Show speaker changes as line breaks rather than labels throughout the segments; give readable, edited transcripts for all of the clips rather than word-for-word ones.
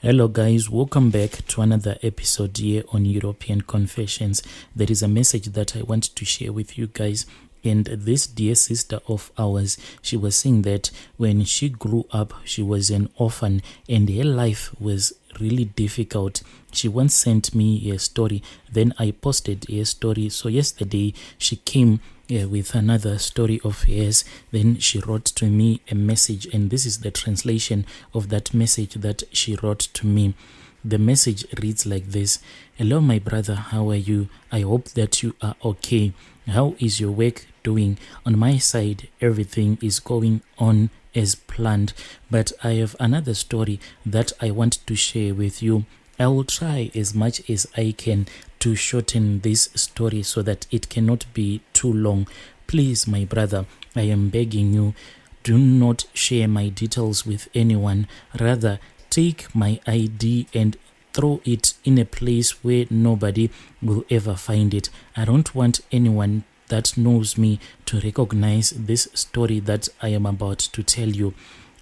Hello guys, welcome back to another episode here on European Confessions. There is a message that I want to share with you guys. And this dear sister of ours, she was saying that when she grew up, she was an orphan and her life was really difficult. She once sent me a story, then I posted a story. So yesterday she came with another story of hers. Then she wrote to me a message, and this is the translation of that message that she wrote to me. The message reads like this: Hello my brother, how are you? I hope that you are okay. How is your work doing? On my side, everything is going on as planned, but I have another story that I want to share with you. I will try as much as I can to shorten this story so that it cannot be too long. Please, my brother, I am begging you, do not share my details with anyone. Rather, take my ID and throw it in a place where nobody will ever find it. I don't want anyone that knows me to recognize this story that I am about to tell you.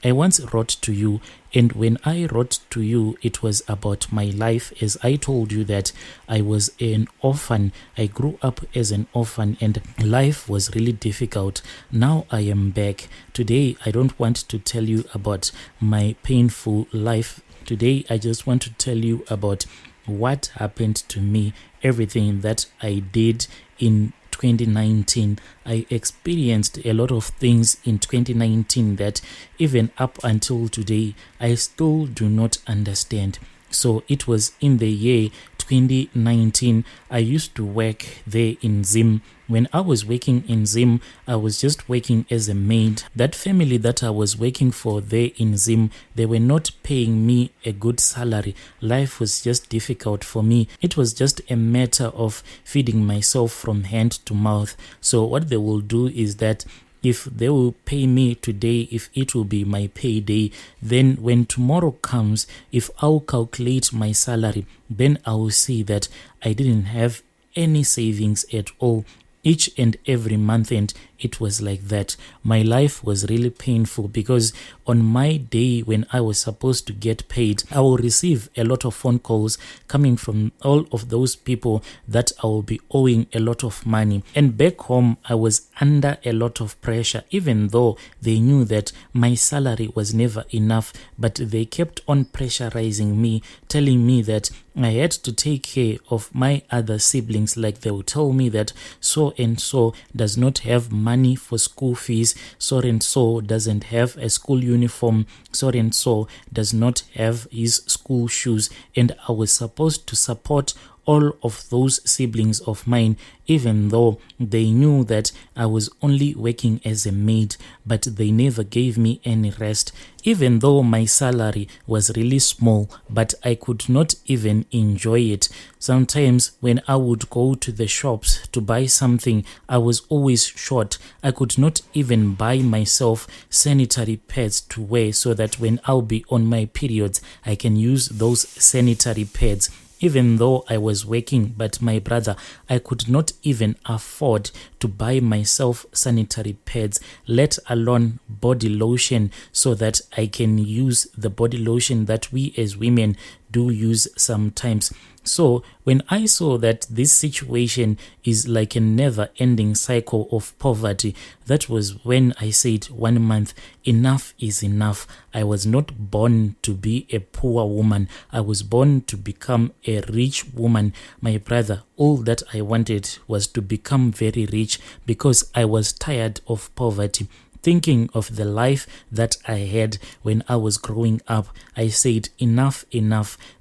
I once wrote to you, and when I wrote to you, it was about my life. As I told you that I was an orphan. I grew up as an orphan and life was really difficult. Now I am back. Today, I don't want to tell you about my painful life. Today, I just want to tell you about what happened to me, everything that I did in 2019. I experienced a lot of things in 2019 that even up until today, I still do not understand. So it was in the year 2019, I used to work there in Zim. When I was working in Zim, I was just working as a maid. That family that I was working for there in Zim, they were not paying me a good salary. Life was just difficult for me. It was just a matter of feeding myself from hand to mouth. So what they will do is that if they will pay me today, if it will be my payday, then when tomorrow comes, if I'll calculate my salary, then I will see that I didn't have any savings at all. Each and every month, and it was like that. My life was really painful because on my day when I was supposed to get paid, I will receive a lot of phone calls coming from all of those people that I will be owing a lot of money. And back home, I was under a lot of pressure, even though they knew that my salary was never enough, but they kept on pressurizing me, telling me that I had to take care of my other siblings. Like they would tell me that so and so does not have money for school fees, so and so doesn't have a school uniform, so and so does not have his school shoes, and I was supposed to support all of those siblings of mine, even though they knew that I was only working as a maid, but they never gave me any rest. Even though my salary was really small, but I could not even enjoy it. Sometimes when I would go to the shops to buy something, I was always short. I could not even buy myself sanitary pads to wear so that when I'll be on my periods, I can use those sanitary pads. Even though I was working, but my brother, I could not even afford to buy myself sanitary pads, let alone body lotion, so that I can use the body lotion that we as women do use sometimes. So when I saw that this situation is like a never-ending cycle of poverty, that was when I said 1 month, enough is enough. I was not born to be a poor woman. I was born to become a rich woman. My brother, all that I wanted was to become very rich because I was tired of poverty. Thinking of the life that I had when I was growing up, I said, enough.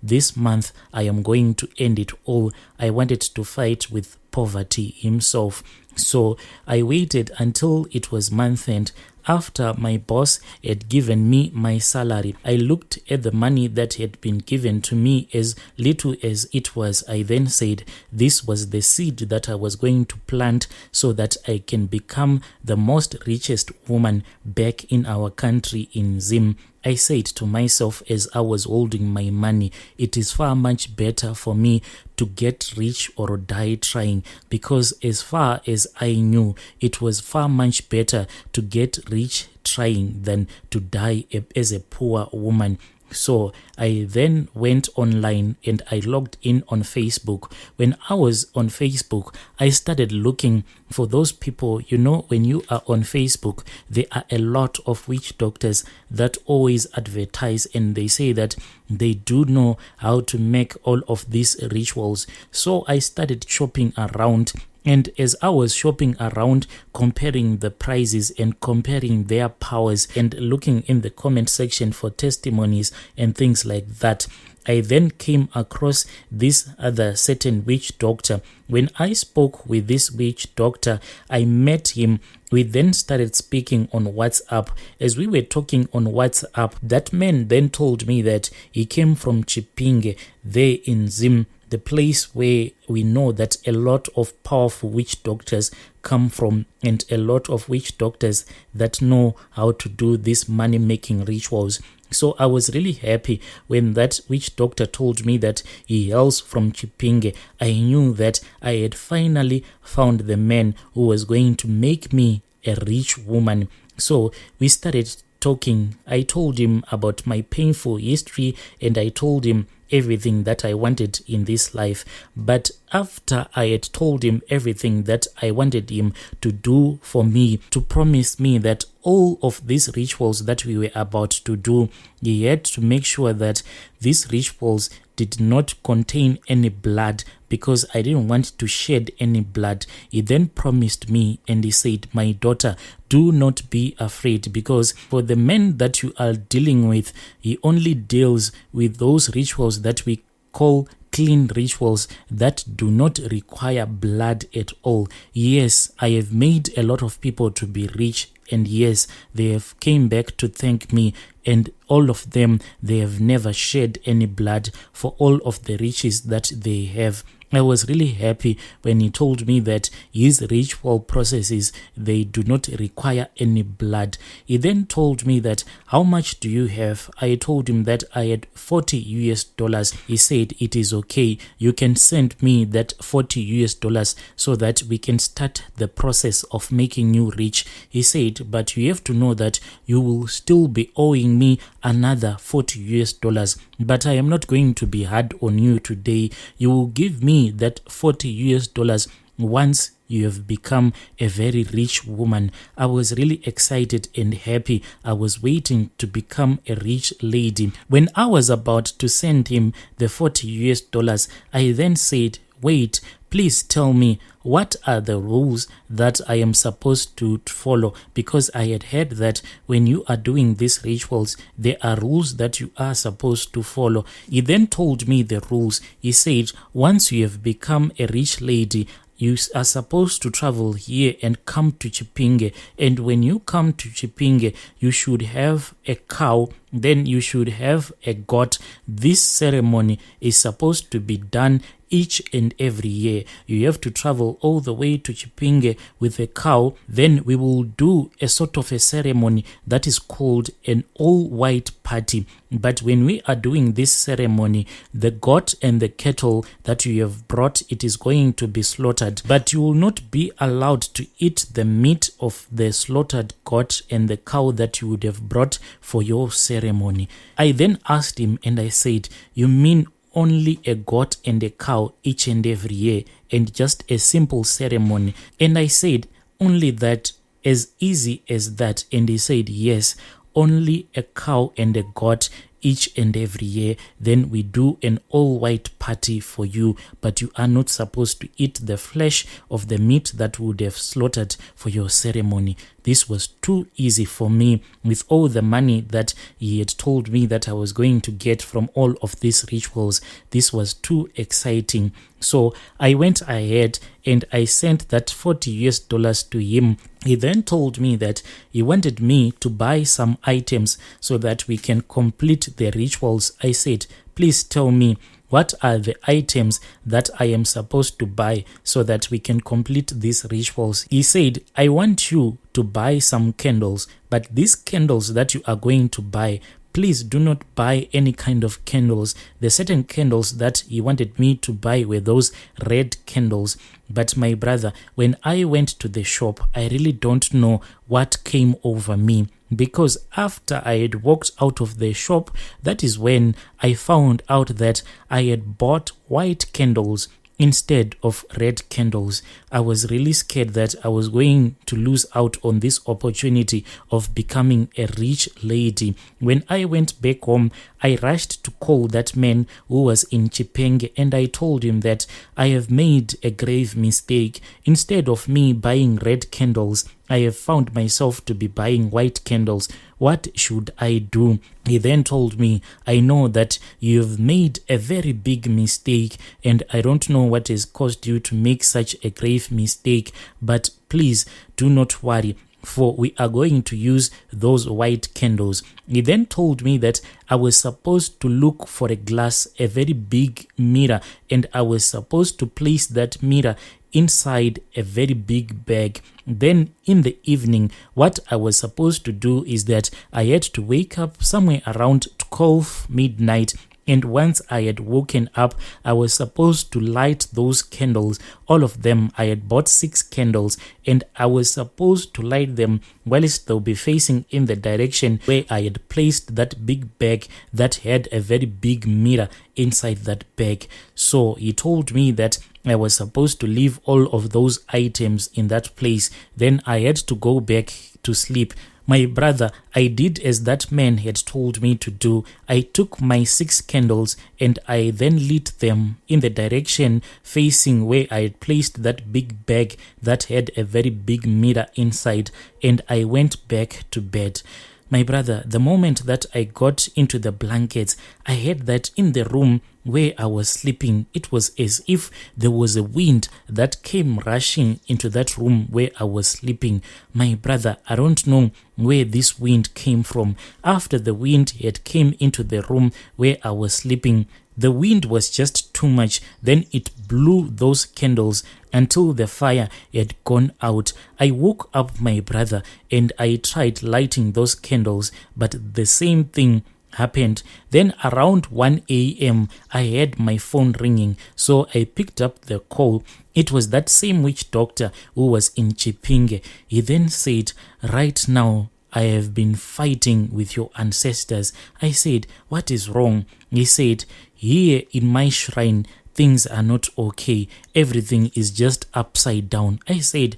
This month, I am going to end it all. I wanted to fight with poverty himself. So I waited until it was month end. After my boss had given me my salary, I looked at the money that had been given to me, as little as it was. I then said this was the seed that I was going to plant so that I can become the most richest woman back in our country in Zim. I said to myself as I was holding my money, it is far much better for me to get rich or die trying, because as far as I knew, it was far much better to get rich trying than to die as a poor woman. So I then went online and I logged in on Facebook. When I was on Facebook, I started looking for those people. You know, when you are on Facebook, there are a lot of witch doctors that always advertise, and they say that they do know how to make all of these rituals. So I started shopping around. And as I was shopping around, comparing the prices and comparing their powers and looking in the comment section for testimonies and things like that, I then came across this other certain witch doctor. When I spoke with this witch doctor, I met him. We then started speaking on WhatsApp. As we were talking on WhatsApp, that man then told me that he came from Chipinge there in Zim, the place where we know that a lot of powerful witch doctors come from, and a lot of witch doctors that know how to do these money-making rituals. So I was really happy when that witch doctor told me that he hails from Chipinge. I knew that I had finally found the man who was going to make me a rich woman. So we started talking. I told him about my painful history, and I told him everything that I wanted in this life. But after I had told him everything that I wanted him to do for me, to promise me that all of these rituals that we were about to do, he had to make sure that these rituals did not contain any blood, because I didn't want to shed any blood. He then promised me, and he said, "My daughter, do not be afraid, because for the man that you are dealing with, he only deals with those rituals that we call clean rituals that do not require blood at all. Yes, I have made a lot of people to be rich, and yes, they have came back to thank me, and all of them, they have never shed any blood for all of the riches that they have." I was really happy when he told me that his ritual processes, they do not require any blood. He then told me that, "How much do you have?" I told him that I had $40. He said, "It is okay. You can send me that $40 so that we can start the process of making you rich." He said, "But you have to know that you will still be owing me another $40. But I am not going to be hard on you today. You will give me that $40 once you have become a very rich woman." I was really excited and happy. I was waiting to become a rich lady. When I was about to send him the $40, I then said, "Wait, please tell me, what are the rules that I am supposed to follow?" Because I had heard that when you are doing these rituals, there are rules that you are supposed to follow. He then told me the rules. He said, once you have become a rich lady, you are supposed to travel here and come to Chipinge. And when you come to Chipinge, you should have a cow, then you should have a goat. This ceremony is supposed to be done each and every year. You have to travel all the way to Chipinge with a cow. Then we will do a sort of a ceremony that is called an all-white party. But when we are doing this ceremony, the goat and the cattle that you have brought, it is going to be slaughtered. But you will not be allowed to eat the meat of the slaughtered goat and the cow that you would have brought for your ceremony. I then asked him and I said, "You mean only a goat and a cow each and every year, and just a simple ceremony?" And I said, "Only that, as easy as that?" And he said, "Yes, only a cow and a goat each and every year. Then we do an all-white party for you, but you are not supposed to eat the flesh of the meat that would have slaughtered for your ceremony." This was too easy for me with all the money that he had told me that I was going to get from all of these rituals. This was too exciting. So I went ahead and I sent that $40 to him. He then told me that he wanted me to buy some items so that we can complete the rituals. I said, "Please tell me, what are the items that I am supposed to buy so that we can complete these rituals?" He said, "I want you to buy some candles, but these candles that you are going to buy, please do not buy any kind of candles. The certain candles that he wanted me to buy were those red candles. But my brother, when I went to the shop, I really don't know what came over me, because after I had walked out of the shop, that is when I found out that I had bought white candles instead of red candles. I was really scared that I was going to lose out on this opportunity of becoming a rich lady. When I went back home, I rushed to call that man who was in Chipenge, and I told him that I have made a grave mistake. Instead of me buying red candles, I have found myself to be buying white candles. What should I do? He then told me, I know that you've made a very big mistake, and I don't know what has caused you to make such a grave mistake, but please do not worry, for we are going to use those white candles. He then told me that I was supposed to look for a glass, a very big mirror, and I was supposed to place that mirror inside a very big bag. Then in the evening, what I was supposed to do is that I had to wake up somewhere around 12 midnight, and once I had woken up, I was supposed to light those candles. All of them, I had bought 6 candles, and I was supposed to light them whilst they'll be facing in the direction where I had placed that big bag that had a very big mirror inside that bag. So he told me that I was supposed to leave all of those items in that place. Then I had to go back to sleep. My brother, I did as that man had told me to do. I took my 6 candles and I then lit them in the direction facing where I had placed that big bag that had a very big mirror inside, and I went back to bed. My brother, the moment that I got into the blankets, I heard that in the room where I was sleeping, it was as if there was a wind that came rushing into that room where I was sleeping. My brother, I don't know where this wind came from. After the wind had came into the room where I was sleeping, the wind was just too much. Then it blew those candles until the fire had gone out. I woke up, my brother, and I tried lighting those candles, but the same thing happened. Then around 1 a.m. I had my phone ringing, so I picked up the call. It was that same witch doctor who was in Chipinge. He then said, right now I have been fighting with your ancestors. I said, what is wrong? He said, here in my shrine, things are not okay. Everything is just upside down. I said,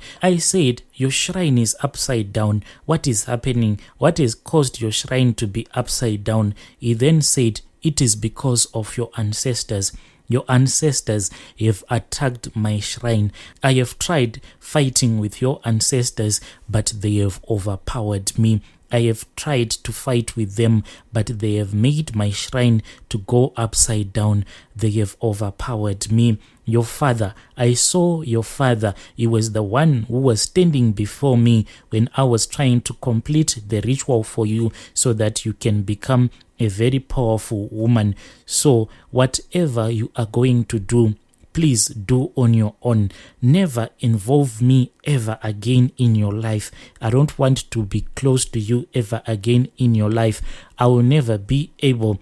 your shrine is upside down. What is happening? What has caused your shrine to be upside down? He then said, it is because of your ancestors. Your ancestors have attacked my shrine. I have tried fighting with your ancestors, but they have overpowered me. I have tried to fight with them, but they have made my shrine to go upside down. They have overpowered me. Your father, I saw your father. He was the one who was standing before me when I was trying to complete the ritual for you so that you can become a very powerful woman. So whatever you are going to do, please do on your own. Never involve me ever again in your life. I don't want to be close to you ever again in your life. I will never be able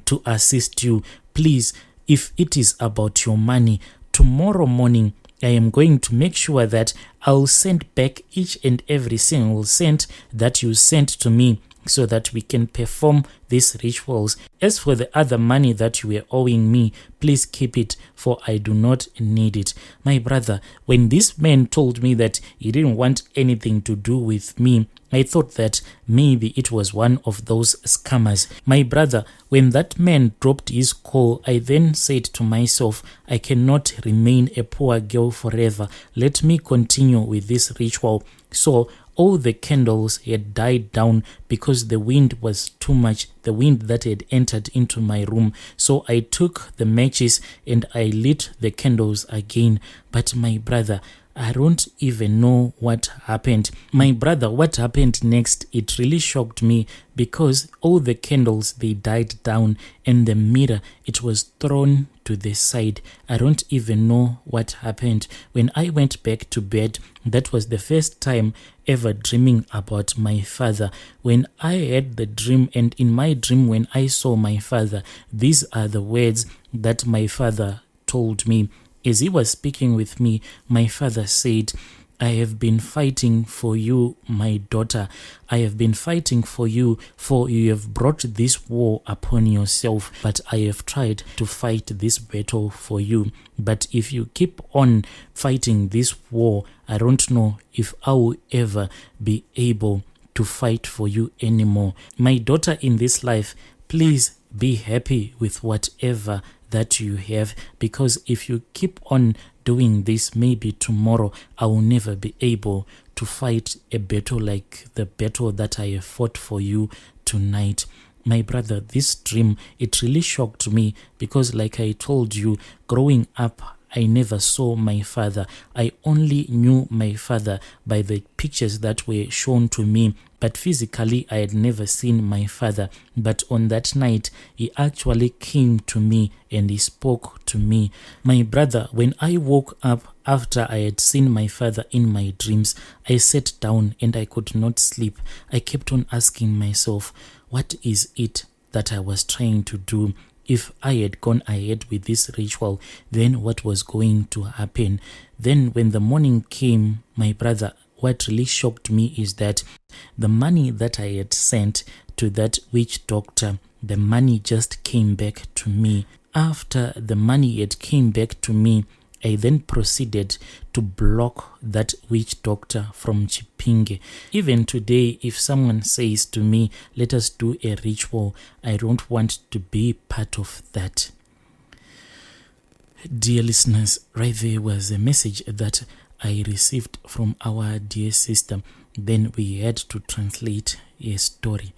to assist you. Please, if it is about your money, tomorrow morning I am going to make sure that I'll send back each and every single cent that you sent to me so that we can perform these rituals. As for the other money that you were owing me, please keep it, for I do not need it. My brother, when this man told me that he didn't want anything to do with me, I thought that maybe it was one of those scammers. My brother, when that man dropped his call, I then said to myself, I cannot remain a poor girl forever. Let me continue with this ritual. So all the candles had died down because the wind was too much, the wind that had entered into my room. So I took the matches and I lit the candles again. But my brother, I don't even know what happened. My brother, what happened next, it really shocked me because all the candles, they died down and the mirror, it was thrown to the side. I don't even know what happened. When I went back to bed, that was the first time ever dreaming about my father. When I had the dream, and in my dream when I saw my father, these are the words that my father told me. As he was speaking with me, my father said, I have been fighting for you, my daughter. I have been fighting for you, for you have brought this war upon yourself, but I have tried to fight this battle for you. But if you keep on fighting this war, I don't know if I will ever be able to fight for you anymore. My daughter in this life, please be happy with whatever that you have, because if you keep on doing this, maybe tomorrow I will never be able to fight a battle like the battle that I have fought for you tonight. My brother, this dream, it really shocked me because, like I told you, growing up, I never saw my father. I only knew my father by the pictures that were shown to me, but physically I had never seen my father. But on that night, he actually came to me and he spoke to me. My brother, when I woke up after I had seen my father in my dreams, I sat down and I could not sleep. I kept on asking myself, what is it that I was trying to do? If I had gone ahead with this ritual, then what was going to happen? Then when the morning came, my brother, what really shocked me is that the money that I had sent to that witch doctor, the money just came back to me. After the money had came back to me, I then proceeded to block that witch doctor from Chipinge. Even today, if someone says to me, let us do a ritual, I don't want to be part of that. Dear listeners, right there was a message that I received from our dear sister. Then we had to translate a story.